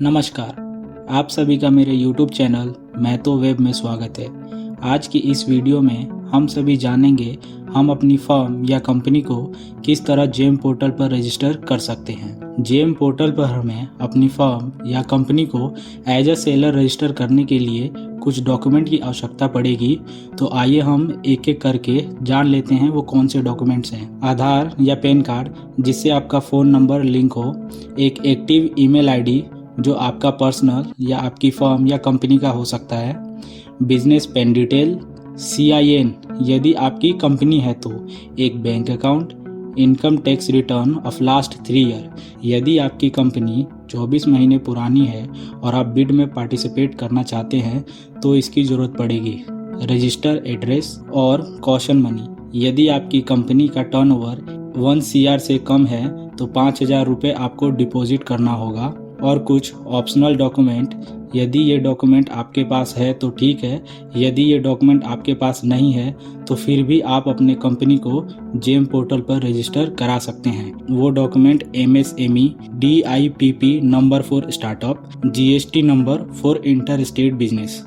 नमस्कार, आप सभी का मेरे YouTube चैनल महतो वेब में स्वागत है। आज की इस वीडियो में हम सभी जानेंगे हम अपनी फर्म या कंपनी को किस तरह जेम पोर्टल पर रजिस्टर कर सकते हैं। जेम पोर्टल पर हमें अपनी फर्म या कंपनी को एज अ सेलर रजिस्टर करने के लिए कुछ डॉक्यूमेंट की आवश्यकता पड़ेगी। तो आइए हम एक एक करके जान लेते हैं वो कौन से डॉक्यूमेंट्स हैं। आधार या पैन कार्ड जिससे आपका फ़ोन नंबर लिंक हो, एक एक्टिव ईमेल आईडी जो आपका पर्सनल या आपकी फर्म या कंपनी का हो सकता है, बिजनेस पेन डिटेल, CIN यदि आपकी कंपनी है तो एक bank account, income tax return of last 3 year यदि आपकी कंपनी 24 महीने पुरानी है और आप बिड में पार्टिसिपेट करना चाहते हैं तो इसकी ज़रूरत पड़ेगी। रजिस्टर एड्रेस और कॉशन मनी यदि आपकी कंपनी का टर्नओवर 1 CR से कम है तो 5,000 रुपये आपको डिपॉजिट करना होगा। और कुछ ऑप्शनल डॉक्यूमेंट यदि ये डॉक्यूमेंट आपके पास है तो ठीक है, यदि ये डॉक्यूमेंट आपके पास नहीं है तो फिर भी आप अपने कंपनी को जेम पोर्टल पर रजिस्टर करा सकते हैं। वो document MSME, DIPP number for startup, GST number for inter estate business.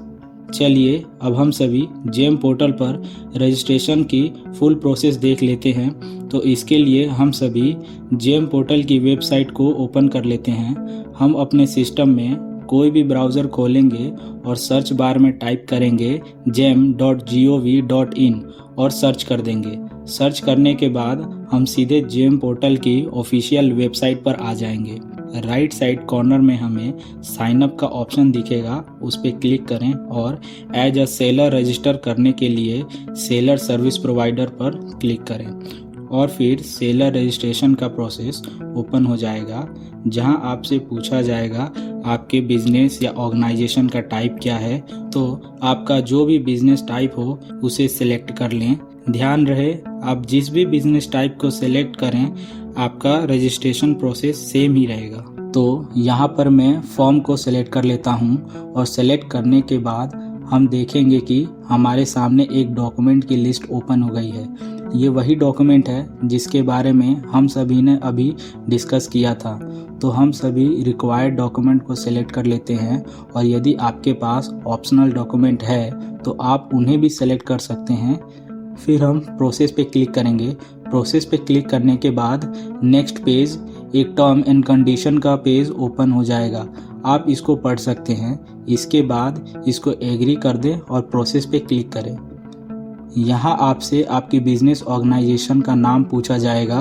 चलिए अब हम सभी जेम पोर्टल पर रजिस्ट्रेशन की फुल प्रोसेस देख लेते हैं। तो इसके लिए हम सभी जेम पोर्टल की वेबसाइट को ओपन कर लेते हैं। हम अपने सिस्टम में कोई भी ब्राउज़र खोलेंगे और सर्च बार में टाइप करेंगे gem.gov.in और सर्च कर देंगे। सर्च करने के बाद हम सीधे जेम पोर्टल की ऑफिशियल वेबसाइट पर आ जाएंगे। राइट साइड कॉर्नर में हमें साइन अप का ऑप्शन दिखेगा, उस पर क्लिक करें और एज अ सेलर रजिस्टर करने के लिए सेलर सर्विस प्रोवाइडर पर क्लिक करें और फिर सेलर रजिस्ट्रेशन का प्रोसेस ओपन हो जाएगा, जहां आपसे पूछा जाएगा आपके बिजनेस या ऑर्गेनाइजेशन का टाइप क्या है। तो आपका जो भी बिजनेस टाइप हो उसे सिलेक्ट कर लें। ध्यान रहे आप जिस भी बिजनेस टाइप को सिलेक्ट करें आपका रजिस्ट्रेशन प्रोसेस सेम ही रहेगा। तो यहाँ पर मैं फॉर्म को सिलेक्ट कर लेता हूँ और सिलेक्ट करने के बाद हम देखेंगे कि हमारे सामने एक डॉक्यूमेंट की लिस्ट ओपन हो गई है। ये वही डॉक्यूमेंट है जिसके बारे में हम सभी ने अभी डिस्कस किया था। तो हम सभी रिक्वायर्ड डॉक्यूमेंट को सिलेक्ट कर लेते हैं और यदि आपके पास ऑप्शनल डॉक्यूमेंट है तो आप उन्हें भी सिलेक्ट कर सकते हैं। फिर हम प्रोसेस पे क्लिक करेंगे। प्रोसेस पे क्लिक करने के बाद नेक्स्ट पेज एक टर्म एंड कंडीशन का पेज ओपन हो जाएगा, आप इसको पढ़ सकते हैं। इसके बाद इसको एग्री कर दें और प्रोसेस पे क्लिक करें। यहाँ आपसे आपकी बिजनेस ऑर्गेनाइजेशन का नाम पूछा जाएगा,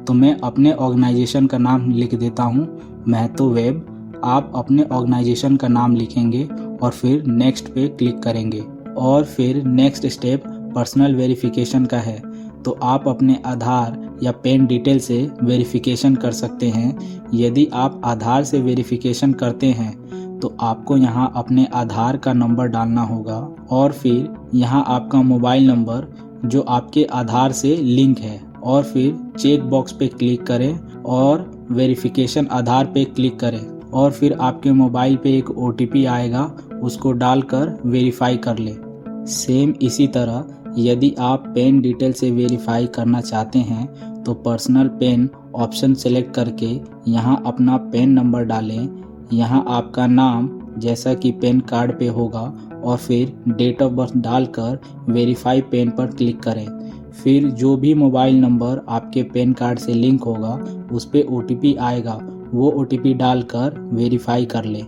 तो मैं अपने ऑर्गेनाइजेशन का नाम लिख देता हूँ, महतो वेब। आप अपने ऑर्गेनाइजेशन का नाम लिखेंगे और फिर नेक्स्ट पे क्लिक करेंगे। और फिर नेक्स्ट स्टेप पर्सनल वेरिफिकेशन का है, तो आप अपने आधार या पैन डिटेल से वेरिफिकेशन कर सकते हैं। यदि आप आधार से वेरिफिकेशन करते हैं तो आपको यहाँ अपने आधार का नंबर डालना होगा और फिर यहाँ आपका मोबाइल नंबर जो आपके आधार से लिंक है, और फिर चेक बॉक्स पे क्लिक करें और वेरिफिकेशन आधार पे क्लिक करें और फिर आपके मोबाइल पे एक OTP आएगा, उसको डालकर वेरीफाई कर लें। सेम इसी तरह यदि आप पेन डिटेल से वेरीफाई करना चाहते हैं तो पर्सनल पेन ऑप्शन सेलेक्ट करके यहाँ अपना पेन नंबर डालें, यहाँ आपका नाम जैसा कि पेन कार्ड पे होगा और फिर डेट ऑफ बर्थ डालकर वेरीफाई पेन पर क्लिक करें। फिर जो भी मोबाइल नंबर आपके पेन कार्ड से लिंक होगा उस पर OTP आएगा, वो OTP डालकर वेरीफाई कर लें।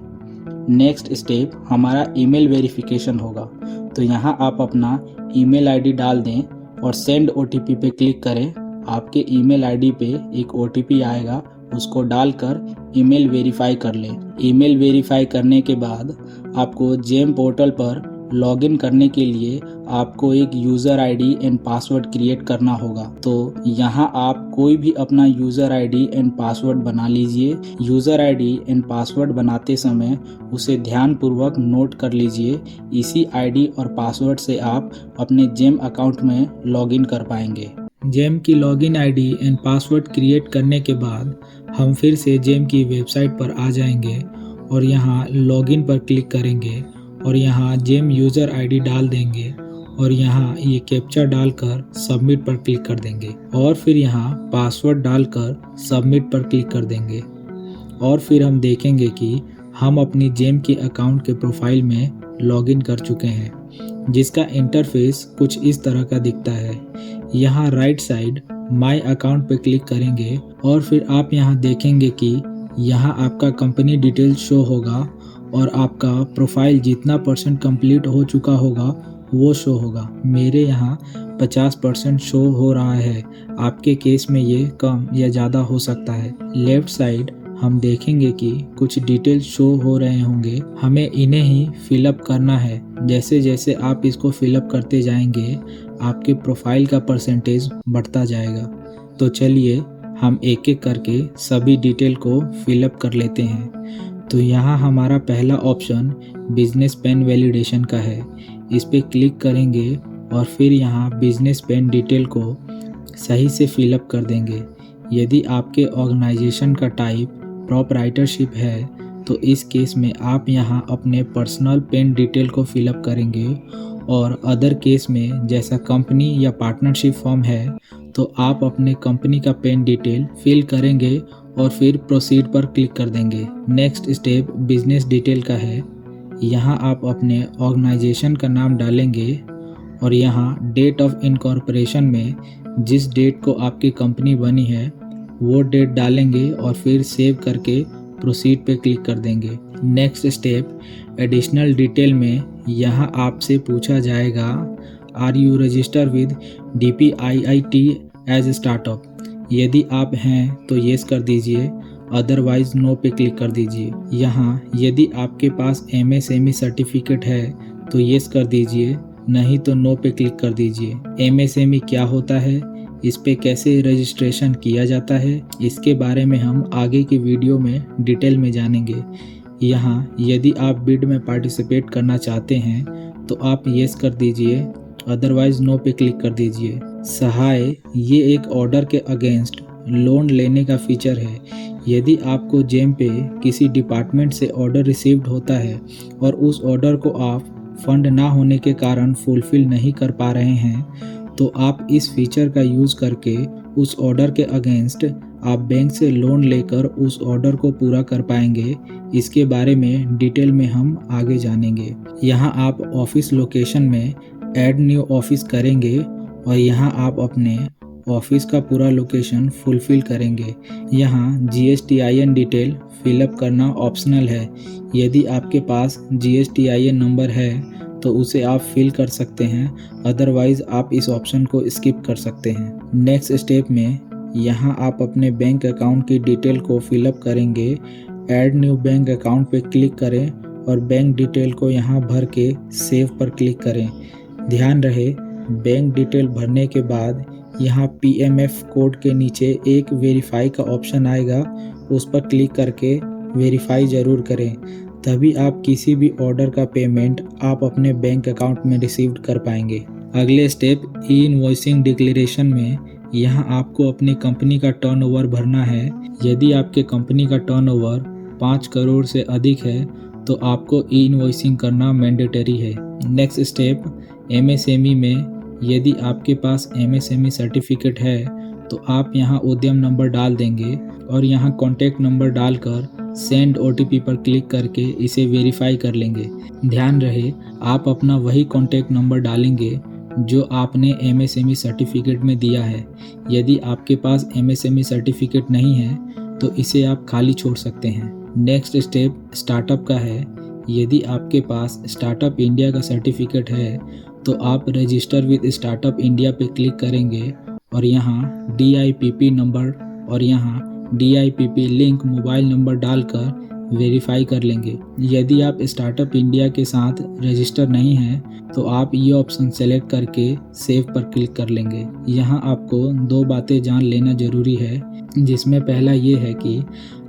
नेक्स्ट स्टेप हमारा ईमेल वेरिफिकेशन होगा, तो यहाँ आप अपना ईमेल आईडी डाल दें और सेंड OTP पे क्लिक करें। आपके ईमेल आईडी पे एक OTP आएगा, उसको डालकर ईमेल वेरीफाई कर लें। ईमेल वेरीफाई करने के बाद आपको जेम पोर्टल पर लॉगिन करने के लिए आपको एक user ID and password create करना होगा। तो यहाँ आप कोई भी अपना यूज़र आईडी एंड पासवर्ड बना लीजिए। यूज़र आईडी एंड पासवर्ड बनाते समय उसे ध्यानपूर्वक नोट कर लीजिए। इसी आईडी और पासवर्ड से आप अपने जेम अकाउंट में लॉगिन कर पाएंगे। जेम की login ID and password create करने के बाद हम फिर से जेम की वेबसाइट पर आ जाएंगे और यहाँ लॉगिन पर क्लिक करेंगे और यहाँ जेम यूज़र आईडी डाल देंगे और यहाँ ये कैप्चा डालकर सबमिट पर क्लिक कर देंगे और फिर यहाँ पासवर्ड डालकर सबमिट पर क्लिक कर देंगे और फिर हम देखेंगे कि हम अपनी जेम की अकाउंट के प्रोफाइल में लॉगिन कर चुके हैं, जिसका इंटरफेस कुछ इस तरह का दिखता है। यहाँ राइट साइड माय अकाउंट पे क्लिक करेंगे और फिर आप यहाँ देखेंगे कि यहाँ आपका कंपनी डिटेल शो होगा और आपका प्रोफाइल जितना % कंप्लीट हो चुका होगा वो शो होगा। मेरे यहाँ 50% शो हो रहा है, आपके केस में ये कम या ज़्यादा हो सकता है। लेफ्ट साइड हम देखेंगे कि कुछ डिटेल शो हो रहे होंगे, हमें इन्हें ही फिलअप करना है। जैसे जैसे आप इसको फिलअप करते जाएंगे आपके प्रोफाइल का % बढ़ता जाएगा। तो चलिए हम एक एक करके सभी डिटेल को फिलअप कर लेते हैं। तो यहाँ हमारा पहला ऑप्शन बिजनेस पेन वैलिडेशन का है। इस पे क्लिक करेंगे और फिर यहाँ बिजनेस पेन डिटेल को सही से फिलअप कर देंगे। यदि आपके ऑर्गेनाइजेशन का टाइप प्रोप्राइटरशिप है तो इस केस में आप यहाँ अपने पर्सनल पेन डिटेल को फिलअप करेंगे, और अदर केस में जैसा कंपनी या पार्टनरशिप फॉर्म है तो आप अपने कंपनी का पेन डिटेल फिल करेंगे और फिर प्रोसीड पर क्लिक कर देंगे। नेक्स्ट स्टेप बिजनेस डिटेल का है। यहाँ आप अपने ऑर्गेनाइजेशन का नाम डालेंगे और यहाँ डेट ऑफ इनकॉर्पोरेशन में जिस डेट को आपकी कंपनी बनी है वो डेट डालेंगे और फिर सेव करके प्रोसीड पे क्लिक कर देंगे। नेक्स्ट स्टेप एडिशनल डिटेल में यहाँ आपसे पूछा जाएगा are you register with DPIIT as startup. यदि आप हैं तो येस कर दीजिए, अदरवाइज नो पे क्लिक कर दीजिए। यहाँ यदि आपके पास MSME सर्टिफिकेट है तो येस कर दीजिए, नहीं तो नो पे क्लिक कर दीजिए। MSME क्या होता है, इस पे कैसे रजिस्ट्रेशन किया जाता है, इसके बारे में हम आगे की वीडियो में डिटेल में जानेंगे। यहाँ यदि आप बिड में पार्टिसिपेट करना चाहते हैं तो आप येस कर दीजिए, अदरवाइज नो पे क्लिक कर दीजिए। सहाय ये एक ऑर्डर के अगेंस्ट लोन लेने का फीचर है। यदि आपको जेम पे किसी डिपार्टमेंट से ऑर्डर रिसीव्ड होता है और उस ऑर्डर को आप फंड ना होने के कारण फुलफिल नहीं कर पा रहे हैं तो आप इस फीचर का यूज़ करके उस ऑर्डर के अगेंस्ट आप बैंक से लोन लेकर उस ऑर्डर को पूरा कर पाएंगे। इसके बारे में डिटेल में हम आगे जानेंगे। यहाँ आप ऑफिस लोकेशन में ऐड न्यू ऑफिस करेंगे और यहाँ आप अपने ऑफिस का पूरा लोकेशन फुलफिल करेंगे। यहाँ GSTIN डिटेल फिलअप करना ऑप्शनल है। यदि आपके पास GSTIN नंबर है तो उसे आप फिल कर सकते हैं, अदरवाइज आप इस ऑप्शन को स्किप कर सकते हैं। नेक्स्ट स्टेप में यहाँ आप अपने बैंक अकाउंट की डिटेल को फिलअप करेंगे। ऐड न्यू बैंक अकाउंट पे क्लिक करें और बैंक डिटेल को यहाँ भर के सेव पर क्लिक करें। ध्यान रहे बैंक डिटेल भरने के बाद यहाँ PMF कोड के नीचे एक वेरीफाई का ऑप्शन आएगा, उस पर क्लिक करके वेरीफाई ज़रूर करें, तभी आप किसी भी ऑर्डर का पेमेंट आप अपने बैंक अकाउंट में रिसीव कर पाएंगे। अगले स्टेप ई-इनवॉइसिंग डिक्लेरेशन में यहाँ आपको अपनी कंपनी का टर्नओवर भरना है। यदि आपके कंपनी का टर्नओवर 5 करोड़ से अधिक है तो आपको ई-इनवॉइसिंग करना मैंडेटरी है। नेक्स्ट स्टेप MSME में यदि आपके पास MSME सर्टिफिकेट है तो आप यहाँ उद्यम नंबर डाल देंगे और यहाँ कॉन्टैक्ट नंबर डालकर सेंड OTP पर क्लिक करके इसे वेरीफाई कर लेंगे। ध्यान रहे आप अपना वही कॉन्टैक्ट नंबर डालेंगे जो आपने MSME सर्टिफिकेट में दिया है। यदि आपके पास MSME सर्टिफिकेट नहीं है तो इसे आप खाली छोड़ सकते हैं। नेक्स्ट स्टेप स्टार्टअप का है। यदि आपके पास स्टार्टअप इंडिया का सर्टिफिकेट है तो आप रजिस्टर विद स्टार्टअप इंडिया पे क्लिक करेंगे और यहाँ DIPP नंबर और यहाँ DIPP लिंक मोबाइल नंबर डालकर वेरीफाई कर लेंगे। यदि आप स्टार्टअप इंडिया के साथ रजिस्टर नहीं हैं तो आप ये ऑप्शन सेलेक्ट करके सेव पर क्लिक कर लेंगे। यहाँ आपको 2 बातें जान लेना ज़रूरी है, जिसमें पहला ये है कि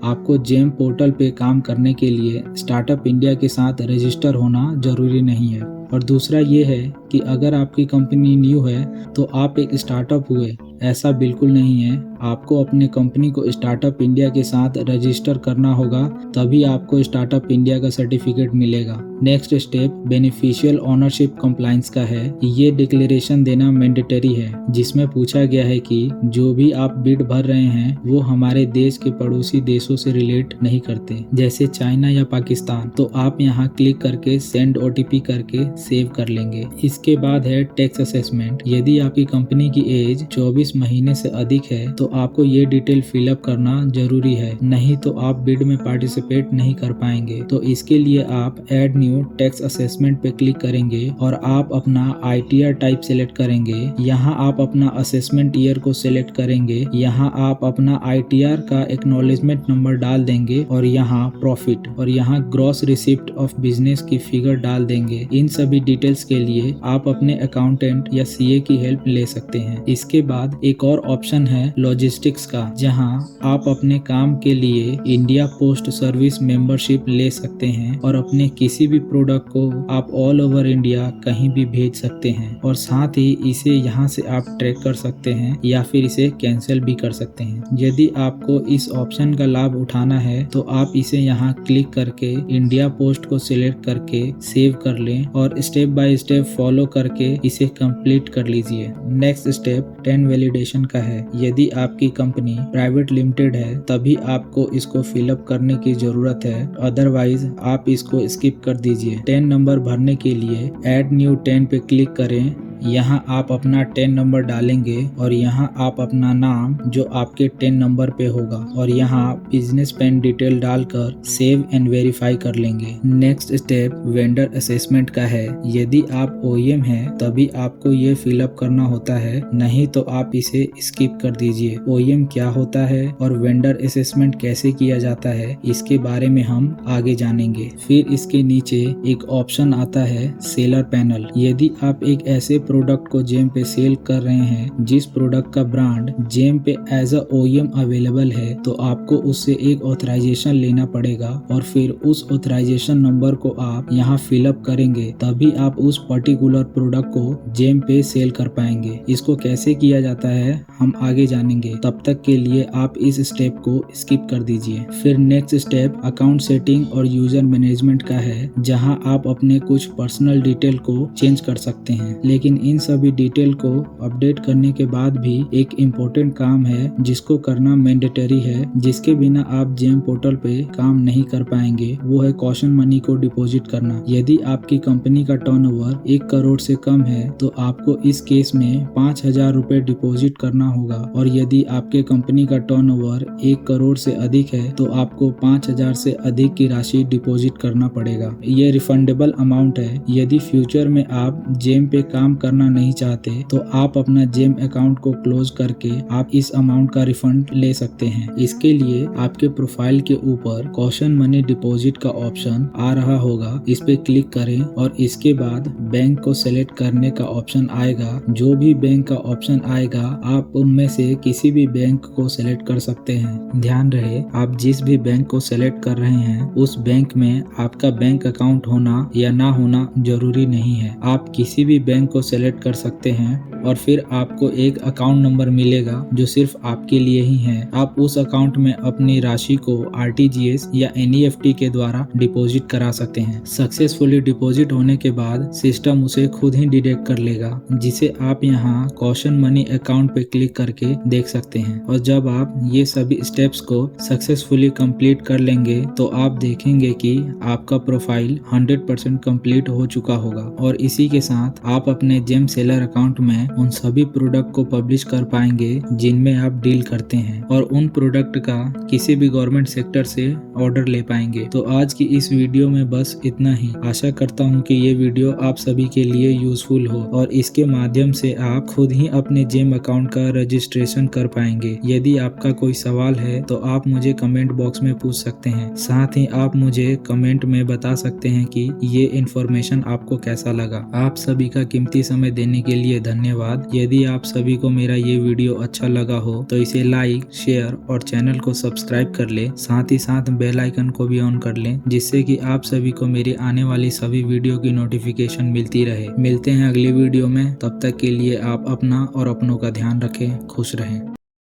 आपको जेम पोर्टल पे काम करने के लिए स्टार्टअप इंडिया के साथ रजिस्टर होना ज़रूरी नहीं है, और दूसरा ये है कि अगर आपकी कंपनी न्यू है तो आप एक स्टार्टअप हुए, ऐसा बिल्कुल नहीं है। आपको अपने कंपनी को स्टार्टअप इंडिया के साथ रजिस्टर करना होगा, तभी आपको स्टार्टअप इंडिया का सर्टिफिकेट मिलेगा। Next step beneficial ownership compliance का है। ये डिक्लेरेशन देना मैंडेटरी है, जिसमें पूछा गया है कि जो भी आप बिड भर रहे हैं वो हमारे देश के पड़ोसी देशों से रिलेट नहीं करते, जैसे चाइना या पाकिस्तान। तो आप यहाँ क्लिक करके सेंड OTP करके सेव कर लेंगे। इसके बाद है टैक्स असेसमेंट। यदि आपकी कंपनी की एज 24 महीने से अधिक है तो आपको ये डिटेल फिलअप करना जरूरी है, नहीं तो आप बिड में पार्टिसिपेट नहीं कर पाएंगे। तो इसके लिए आप ऐड न्यू टैक्स असेसमेंट पे क्लिक करेंगे और आप अपना ITR टाइप सेलेक्ट करेंगे। यहाँ आप अपना असेसमेंट ईयर को सिलेक्ट करेंगे। यहाँ आप अपना ITR का एक्नॉलेजमेंट नंबर डाल देंगे और यहाँ प्रॉफिट और यहाँ ग्रॉस रिसिप्ट ऑफ बिजनेस की फिगर डाल देंगे। इन सभी डिटेल्स के लिए आप अपने अकाउंटेंट या CA की हेल्प ले सकते हैं। इसके बाद एक और ऑप्शन है लॉजिस्टिक्स का, जहाँ आप अपने काम के लिए इंडिया पोस्ट सर्विस मेंबरशिप ले सकते हैं और अपने किसी भी प्रोडक्ट को आप ऑल ओवर इंडिया कहीं भी भेज सकते हैं और साथ ही इसे यहाँ से आप ट्रैक कर सकते हैं या फिर इसे कैंसिल भी कर सकते हैं। यदि आपको इस ऑप्शन का लाभ उठाना है तो आप इसे यहाँ क्लिक करके इंडिया पोस्ट को सिलेक्ट करके सेव कर लें और स्टेप बाय स्टेप फॉलो करके इसे कंप्लीट कर लीजिए। नेक्स्ट स्टेप 10 वैलिडेशन का है। यदि आपकी कंपनी प्राइवेट लिमिटेड है तभी आपको इसको फिलअप करने की जरूरत है, अदरवाइज आप इसको स्किप कर दीजिए। 10 नंबर भरने के लिए ऐड न्यू 10 पे क्लिक करें। यहाँ आप अपना 10 नंबर डालेंगे और यहाँ आप अपना नाम जो आपके 10 नंबर पे होगा और यहाँ बिजनेस पेन डिटेल डालकर सेव एंड वेरीफाई कर लेंगे। नेक्स्ट स्टेप वेंडर असेसमेंट का है। यदि आप OEM हैं तभी आपको ये फिलअप करना होता है, नहीं तो आप इसे स्किप कर दीजिए। OEM क्या होता है और वेंडर असेसमेंट कैसे किया जाता है इसके बारे में हम आगे जानेंगे। फिर इसके नीचे एक ऑप्शन आता है सेलर पैनल। यदि आप एक ऐसे प्रोडक्ट को जेम पे सेल कर रहे हैं जिस प्रोडक्ट का ब्रांड जेम पे एज अ OEM अवेलेबल है, तो आपको उससे एक ऑथराइजेशन लेना पड़ेगा और फिर उस ऑथराइजेशन नंबर को आप यहाँ फिलअप करेंगे, तभी आप उस पर्टिकुलर प्रोडक्ट को जेम पे सेल कर पाएंगे। इसको कैसे किया जाता है हम आगे जानेंगे, तब तक के लिए आप इस स्टेप को स्किप कर दीजिए। फिर नेक्स्ट स्टेप अकाउंट सेटिंग और यूजर मैनेजमेंट का है, जहाँ आप अपने कुछ पर्सनल डिटेल को चेंज कर सकते हैं। लेकिन इन सभी डिटेल को अपडेट करने के बाद भी एक इम्पोर्टेंट काम है जिसको करना मैंडेटरी है, जिसके बिना आप जेम पोर्टल पे काम नहीं कर पाएंगे। वो है कॉशन मनी को डिपॉजिट करना। यदि आपकी कंपनी का टर्नओवर 1 करोड़ से कम है तो आपको इस केस में 5,000 रुपए डिपॉजिट करना होगा और यदि आपके कंपनी का टर्नओवर 1 करोड़ से अधिक है तो आपको 5,000 से अधिक की राशि डिपॉजिट करना पड़ेगा। ये रिफंडेबल अमाउंट है। यदि फ्यूचर में आप जेम पे काम करना नहीं चाहते तो आप अपना जेम अकाउंट को क्लोज करके आप इस अमाउंट का रिफंड ले सकते हैं। इसके लिए आपके प्रोफाइल के ऊपर कॉशन मनी डिपॉजिट का ऑप्शन आ रहा होगा, इस पे क्लिक करें और इसके बाद बैंक को सेलेक्ट करने का ऑप्शन आएगा। जो भी बैंक का ऑप्शन आएगा आप उनमें से किसी भी बैंक को सेलेक्ट कर सकते हैं। ध्यान रहे आप जिस भी बैंक को सेलेक्ट कर रहे हैं उस बैंक में आपका बैंक अकाउंट होना या ना होना जरूरी नहीं है। आप किसी भी बैंक को सेलेक्ट कर सकते हैं और फिर आपको एक अकाउंट नंबर मिलेगा जो सिर्फ आपके लिए ही है। आप उस अकाउंट में अपनी राशि को RTGS या NEFT के द्वारा डिपॉजिट करा सकते हैं। सक्सेसफुली डिपॉजिट होने के बाद सिस्टम उसे खुद ही डिटेक्ट कर लेगा, जिसे आप यहाँ कॉशन मनी अकाउंट पे क्लिक करके देख सकते हैं। और जब आप ये सभी स्टेप्स को सक्सेसफुली कंप्लीट कर लेंगे तो आप देखेंगे कि आपका प्रोफाइल 100% कंप्लीट हो चुका होगा और इसी के साथ आप अपने जेम सेलर अकाउंट में उन सभी प्रोडक्ट को पब्लिश कर पाएंगे जिनमें आप डील करते हैं और उन प्रोडक्ट का किसी भी गवर्नमेंट सेक्टर से ऑर्डर ले पाएंगे। तो आज की इस वीडियो में बस इतना ही। आशा करता हूँ कि ये वीडियो आप सभी के लिए यूजफुल हो और इसके माध्यम से आप खुद ही अपने जेम अकाउंट का रजिस्ट्रेशन कर पाएंगे। यदि आपका कोई सवाल है तो आप मुझे कमेंट बॉक्स में पूछ सकते हैं। साथ ही आप मुझे कमेंट में बता सकते हैं कि ये इन्फॉर्मेशन आपको कैसा लगा। आप सभी का कीमती समय देने के लिए धन्यवाद। यदि आप सभी को मेरा ये वीडियो अच्छा लगा हो तो इसे लाइक, शेयर और चैनल को सब्सक्राइब कर ले। साथ ही साथ बेल आइकन को भी ऑन कर लें, जिससे कि आप सभी को मेरी आने वाली सभी वीडियो की नोटिफिकेशन मिलती रहे। मिलते हैं अगली वीडियो में, तब तक के लिए आप अपना और अपनों का ध्यान रखें। खुश रहें।